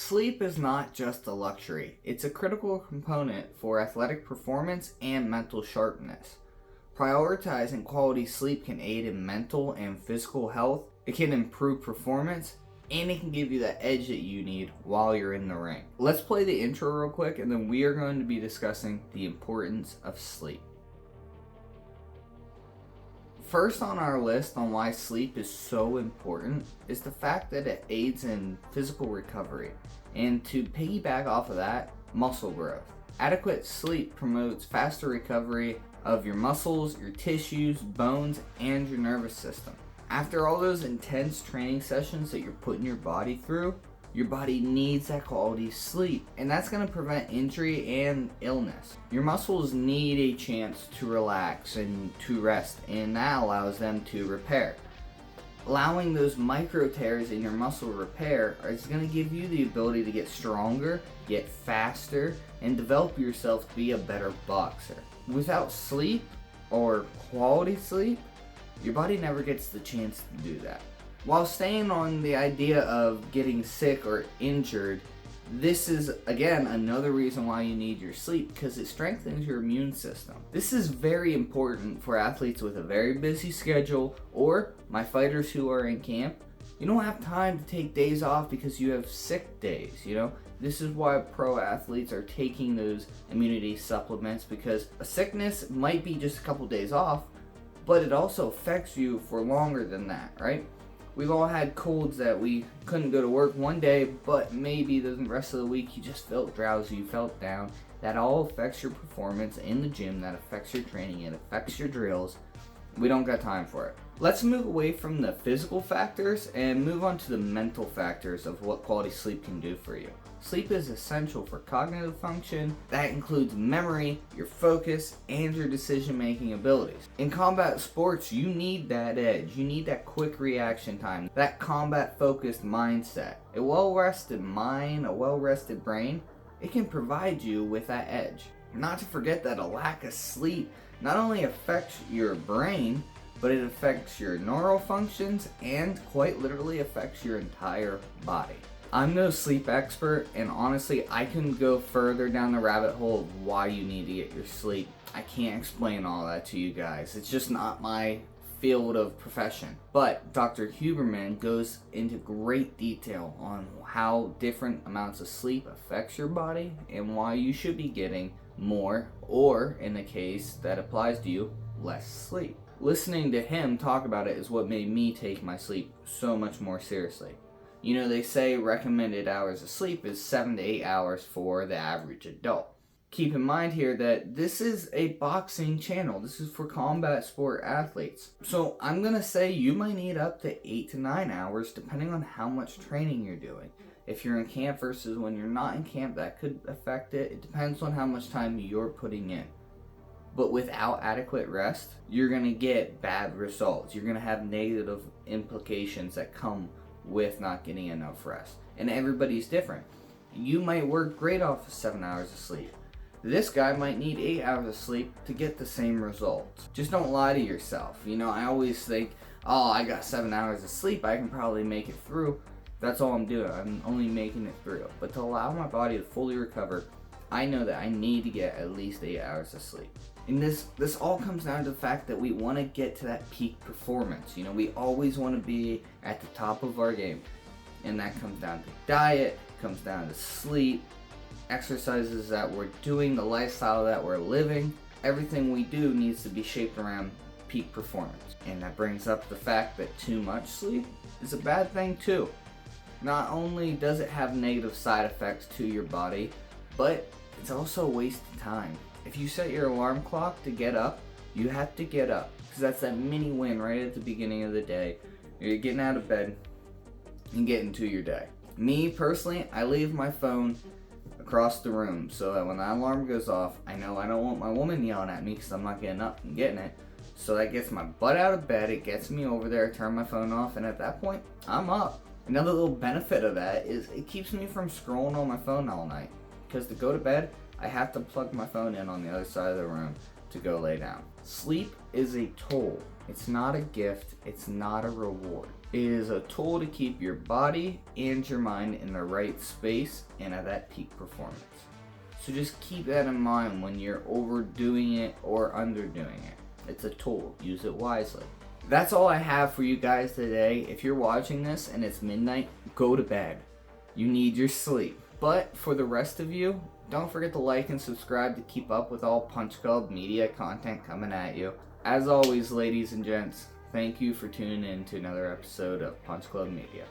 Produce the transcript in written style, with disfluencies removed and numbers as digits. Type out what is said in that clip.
Sleep is not just a luxury, it's a critical component for athletic performance and mental sharpness. Prioritizing quality sleep can aid in mental and physical health, it can improve performance, and it can give you that edge that you need while you're in the ring. Let's play the intro real quick, and then we are going to be discussing the importance of sleep. First on our list on why sleep is so important is the fact that it aids in physical recovery, and to piggyback off of that, muscle growth. Adequate sleep promotes faster recovery of your muscles, your tissues, bones, and your nervous system. After all those intense training sessions that you're putting your body through, your body needs that quality sleep, and that's going to prevent injury and illness. Your muscles need a chance to relax and to rest, and that allows them to repair. Allowing those micro tears in your muscle repair is going to give you the ability to get stronger, get faster, and develop yourself to be a better boxer. Without sleep, or quality sleep, your body never gets the chance to do that. While staying on the idea of getting sick or injured, this is, again, another reason why you need your sleep, because it strengthens your immune system. This is very important for athletes with a very busy schedule, or my fighters who are in camp. You don't have time to take days off because you have sick days, This is why pro athletes are taking those immunity supplements, because a sickness might be just a couple days off, but it also affects you for longer than that, right? We've all had colds that we couldn't go to work one day, but maybe the rest of the week you just felt drowsy, you felt down. That all affects your performance in the gym, that affects your training, it affects your drills. We don't got time for it. Let's move away from the physical factors and move on to the mental factors of what quality sleep can do for you. Sleep is essential for cognitive function. That includes memory, your focus, and your decision-making abilities. In combat sports, you need that edge. You need that quick reaction time, that combat-focused mindset. A well-rested mind, a well-rested brain, it can provide you with that edge. Not to forget that a lack of sleep not only affects your brain, but it affects your neural functions and quite literally affects your entire body. I'm no sleep expert, and honestly, I can go further down the rabbit hole of why you need to get your sleep. I can't explain all that to you guys. It's just not my field of profession. But Dr. Huberman goes into great detail on how different amounts of sleep affects your body and why you should be getting more, or in the case that applies to you, less sleep. Listening to him talk about it is what made me take my sleep so much more seriously. They say recommended hours of sleep is 7 to 8 hours for the average adult. Keep in mind here that this is a boxing channel. This is for combat sport athletes. So I'm going to say you might need up to 8 to 9 hours depending on how much training you're doing. If you're in camp versus when you're not in camp, that could affect it. It depends on how much time you're putting in. But without adequate rest, you're going to get bad results. You're going to have negative implications that come with not getting enough rest. And everybody's different. You might work great off of 7 hours of sleep. This guy might need 8 hours of sleep to get the same results. Just don't lie to yourself. I always think, I got 7 hours of sleep, I can probably make it through. That's all I'm doing. I'm only making it through. But to allow my body to fully recover, I know that I need to get at least 8 hours of sleep. And this all comes down to the fact that we want to get to that peak performance. We always want to be at the top of our game. And that comes down to diet, comes down to sleep, exercises that we're doing, the lifestyle that we're living. Everything we do needs to be shaped around peak performance. And that brings up the fact that too much sleep is a bad thing too. Not only does it have negative side effects to your body, but it's also a waste of time. If you set your alarm clock to get up, you have to get up, because that's that mini win right at the beginning of the day. You're getting out of bed and getting to your day. Me personally, I leave my phone across the room so that when that alarm goes off, I know I don't want my woman yelling at me because I'm not getting up and getting it. So that gets my butt out of bed, it gets me over there, turn my phone off, and at that point, I'm up. Another little benefit of that is it keeps me from scrolling on my phone all night. Because to go to bed, I have to plug my phone in on the other side of the room to go lay down. Sleep is a tool. It's not a gift. It's not a reward. It is a tool to keep your body and your mind in the right space and at that peak performance. So just keep that in mind when you're overdoing it or underdoing it. It's a tool, use it wisely. That's all I have for you guys today. If you're watching this and it's midnight, go to bed. You need your sleep. But for the rest of you, don't forget to like and subscribe to keep up with all Punch Club media content coming at you. As always, ladies and gents, thank you for tuning in to another episode of Punch Club Media.